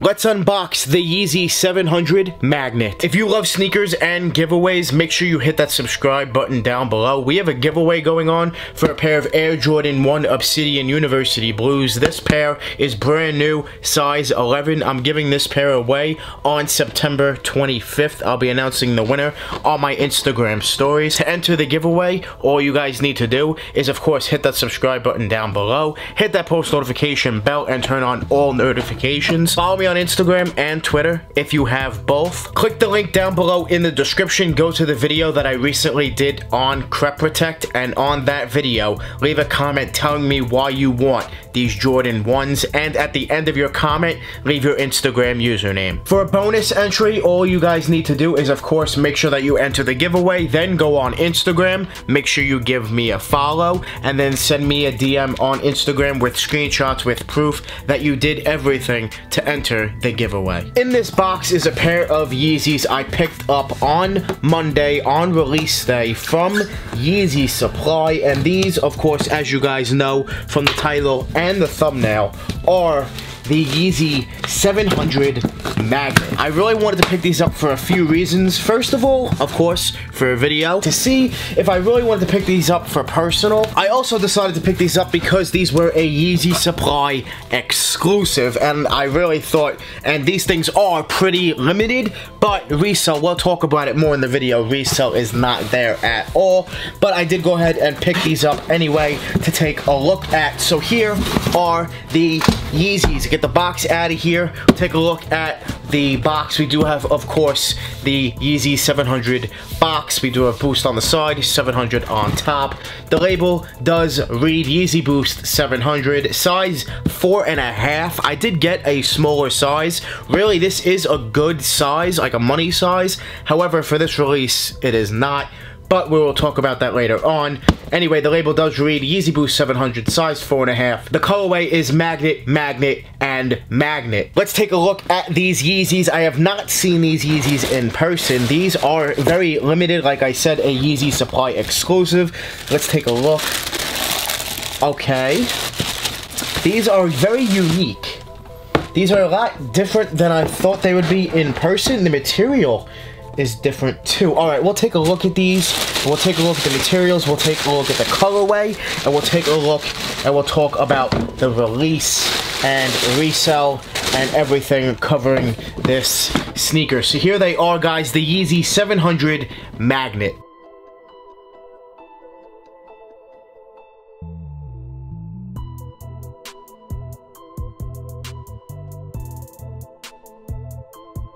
Let's unbox the Yeezy 700 Magnet. If you love sneakers and giveaways, make sure you hit that subscribe button down below. We have a giveaway going on for a pair of Air Jordan 1 Obsidian University Blues. This pair is brand new, size 11. I'm giving this pair away on September 25th. I'll be announcing the winner on my Instagram stories. To enter the giveaway, all you guys need to do is, of course, hit that subscribe button down below, hit that post notification bell, and turn on all notifications. Follow me on Instagram and Twitter if you have both. Click the link down below in the description. Go to the video that I recently did on Crep Protect, and on that video, leave a comment telling me why you want these Jordan 1s, and at the end of your comment, leave your Instagram username. For a bonus entry, all you guys need to do is, of course, make sure that you enter the giveaway, then go on Instagram, make sure you give me a follow, and then send me a DM on Instagram with screenshots with proof that you did everything to enter the giveaway. In this box is a pair of Yeezys I picked up on Monday on release day from Yeezy Supply, and these, of course, as you guys know from the title and the thumbnail, are the Yeezy 700 Magnet. I really wanted to pick these up for a few reasons. First of all, of course, for a video, to see if I really wanted to pick these up for personal. I also decided to pick these up because these were a Yeezy Supply exclusive, and I really thought, and these things are pretty limited, but resale, we'll talk about it more in the video, resale is not there at all, but I did go ahead and pick these up anyway to take a look at. So here are the Yeezys. Get the box out of here, take a look at the box. We do have, of course, the Yeezy 700 box. We do have Boost on the side, 700 on top. The label does read Yeezy Boost 700, size 4.5. I did get a smaller size. Really, this is a good size, like a money size. However, for this release, it is not, but we will talk about that later on. Anyway, the label does read Yeezy Boost 700, size 4.5. The colorway is Magnet, Magnet, and Magnet. Let's take a look at these Yeezys. I have not seen these Yeezys in person. These are very limited, like I said, a Yeezy Supply exclusive. Let's take a look. Okay. These are very unique. These are a lot different than I thought they would be in person. The material is different too. Alright, we'll take a look at these. We'll take a look at the materials. We'll take a look at the colorway. And we'll take a look and we'll talk about the release and resell and everything covering this sneaker. So here they are, guys. The Yeezy 700 Magnet.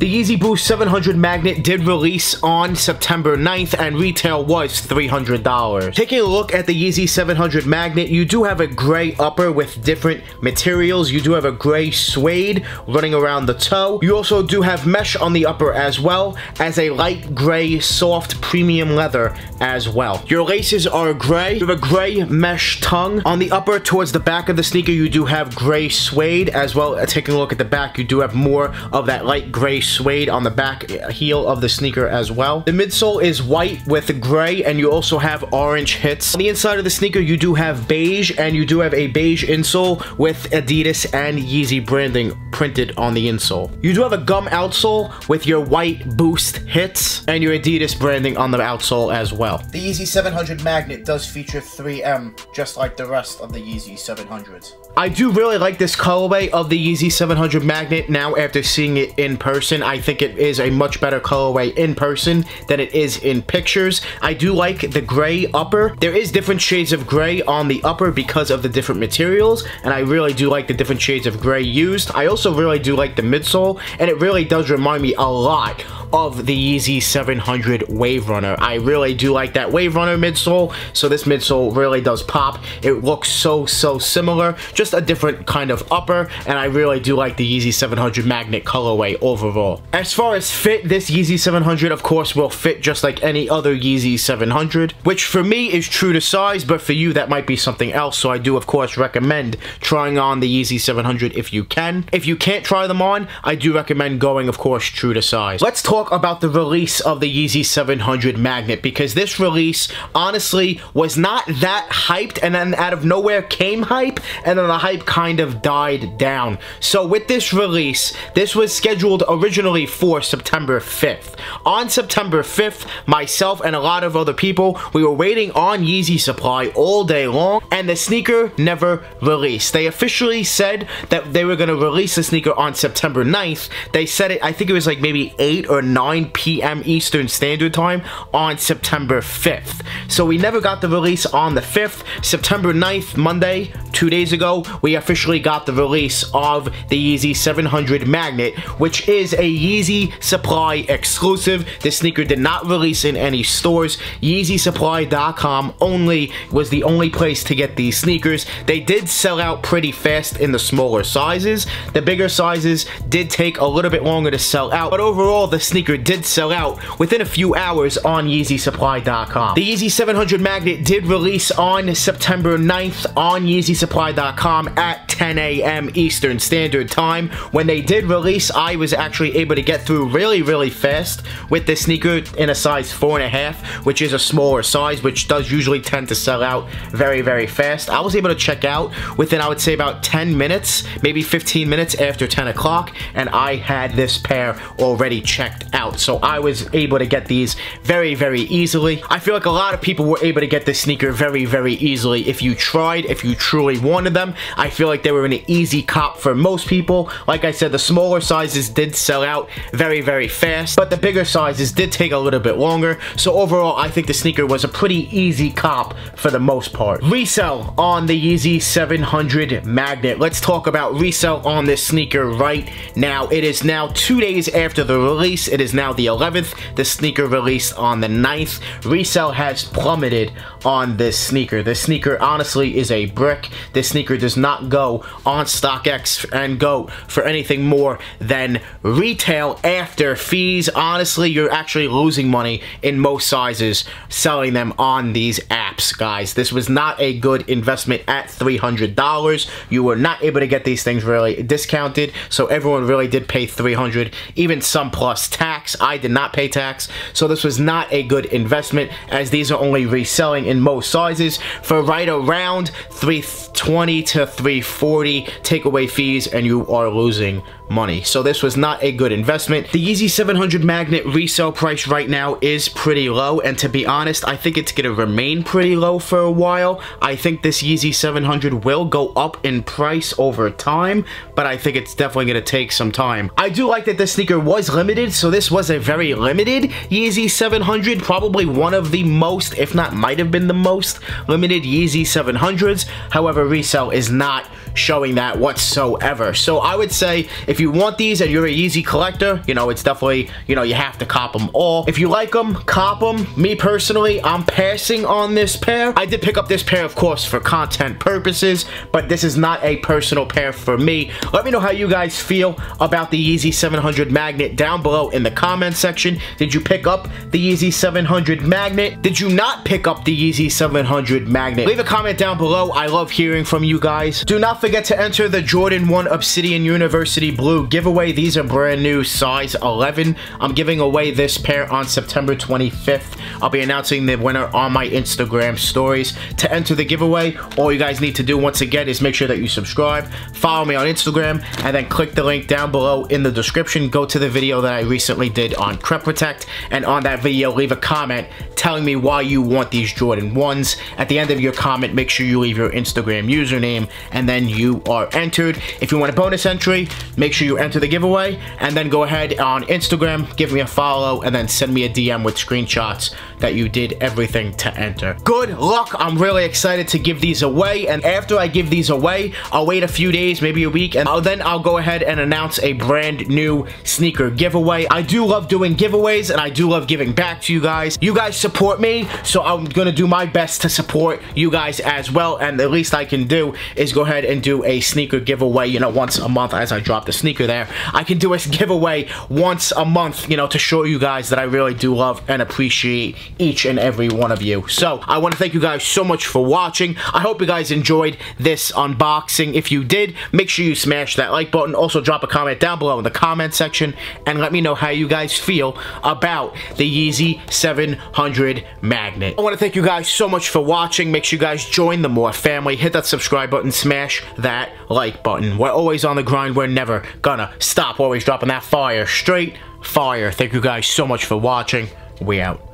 The Yeezy Boost 700 Magnet did release on September 9th, and retail was $300. Taking a look at the Yeezy 700 Magnet, you do have a gray upper with different materials. You do have a gray suede running around the toe. You also do have mesh on the upper, as well as a light gray soft premium leather as well. Your laces are gray. You have a gray mesh tongue. On the upper towards the back of the sneaker, you do have gray suede as well. Taking a look at the back, you do have more of that light gray suede on the back heel of the sneaker as well. The midsole is white with gray, and you also have orange hits. On the inside of the sneaker, you do have beige, and you do have a beige insole with Adidas and Yeezy branding printed on the insole. You do have a gum outsole with your white Boost hits and your Adidas branding on the outsole as well. The Yeezy 700 Magnet does feature 3M, just like the rest of the Yeezy 700s. I do really like this colorway of the Yeezy 700 Magnet now after seeing it in person. I think it is a much better colorway in person than it is in pictures. I do like the gray upper. There is different shades of gray on the upper because of the different materials, and I really do like the different shades of gray used. I also really do like the midsole, and it really does remind me a lot of the Yeezy 700 Wave Runner. I really do like that Wave Runner midsole, so this midsole really does pop. It looks so similar, just a different kind of upper, and I really do like the Yeezy 700 Magnet colorway overall. As far as fit, this Yeezy 700, of course, will fit just like any other Yeezy 700, which for me is true to size, but for you, that might be something else, so I do, of course, recommend trying on the Yeezy 700 if you can. If you can't try them on, I do recommend going, of course, true to size. Let's talk talk about the release of the Yeezy 700 Magnet, because this release honestly was not that hyped, and then out of nowhere came hype, and then the hype kind of died down. So with this release, this was scheduled originally for September 5th. On September 5th, myself and a lot of other people, we were waiting on Yeezy supply all day long, and the sneaker never released. They officially said that they were going to release the sneaker on September 9th. They said it, I think it was like maybe 8 or 9 p.m. Eastern Standard Time on September 5th. So we never got the release on the 5th. September 9th, Monday, 2 days ago, we officially got the release of the Yeezy 700 Magnet, which is a Yeezy Supply exclusive. This sneaker did not release in any stores. YeezySupply.com only was the only place to get these sneakers. They did sell out pretty fast in the smaller sizes. The bigger sizes did take a little bit longer to sell out, but overall the sneaker did sell out within a few hours on YeezySupply.com. The Yeezy 700 Magnet did release on September 9th on YeezySupply.com at 10 a.m. Eastern Standard Time. When they did release, I was actually able to get through really fast with this sneaker in a size 4.5, which is a smaller size, which does usually tend to sell out very fast. I was able to check out within, I would say, about 10 minutes, maybe 15 minutes after 10 o'clock, and I had this pair already checked out. So I was able to get these very easily. I feel like a lot of people were able to get this sneaker very easily. If you tried, if you truly wanted them, I feel like they were an easy cop for most people. Like I said, the smaller sizes did sell out very fast, but the bigger sizes did take a little bit longer. So overall, I think the sneaker was a pretty easy cop for the most part. Resell on the Yeezy 700 Magnet. Let's talk about resell on this sneaker right now. It is now 2 days after the release. It is now the 11th. The sneaker released on the 9th. Resell has plummeted on this sneaker. This sneaker honestly is a brick. This sneaker does not go on StockX and go for anything more than retail after fees. Honestly, you're actually losing money in most sizes selling them on these apps, guys. This was not a good investment at $300. You were not able to get these things really discounted, so everyone really did pay $300, even some plus tax. I did not pay tax, so this was not a good investment, as these are only reselling in most sizes for right around $320 to $340 takeaway fees, and you are losing money. So this was not a good investment. The Yeezy 700 Magnet resale price right now is pretty low, and to be honest, I think it's gonna remain pretty low for a while. I think this Yeezy 700 will go up in price over time, but I think it's definitely gonna take some time. I do like that this sneaker was limited, so this was a very limited Yeezy 700, probably one of the most, if not might have been the most limited Yeezy 700s. However, resale is not showing that whatsoever. So I would say if you want these and you're a Yeezy collector, you know, it's definitely, you know, you have to cop them all. If you like them, cop them. Me personally, I'm passing on this pair. I did pick up this pair, of course, for content purposes, but this is not a personal pair for me. Let me know how you guys feel about the Yeezy 700 Magnet down below in the comment section. Did you pick up the Yeezy 700 Magnet? Did you not pick up the Yeezy 700 Magnet? Leave a comment down below. I love hearing from you guys. Do not forget to enter the Jordan 1 Obsidian University Blue giveaway. These are brand new, size 11. I'm giving away this pair on September 25th. I'll be announcing the winner on my Instagram stories. To enter the giveaway, all you guys need to do once again is make sure that you subscribe, follow me on Instagram, and then click the link down below in the description. Go to the video that I recently did on Crep Protect, and on that video, leave a comment telling me why you want these Jordan 1s. At the end of your comment, make sure you leave your Instagram username, and then you are entered. If you want a bonus entry, make sure you enter the giveaway, and then go ahead on Instagram, give me a follow, and then send me a DM with screenshots that you did everything to enter. Good luck. I'm really excited to give these away, and after I give these away, I'll wait a few days, maybe a week, and then I'll go ahead and announce a brand new sneaker giveaway. I do love doing giveaways, and I do love giving back to you guys. You guys support me, so I'm gonna do my best to support you guys as well, and the least I can do is go ahead and do a sneaker giveaway, you know, once a month. As I drop the sneaker there, I can do a giveaway once a month, you know, to show you guys that I really do love and appreciate each and every one of you. So I want to thank you guys so much for watching. I hope you guys enjoyed this unboxing. If you did, make sure you smash that like button. Also drop a comment down below in the comment section and let me know how you guys feel about the Yeezy 700 magnet. I want to thank you guys so much for watching. Make sure you guys join the More family. Hit that subscribe button, smash that like button. We're always on the grind. We're never gonna stop. Always dropping that fire, straight fire. Thank you guys so much for watching. We out.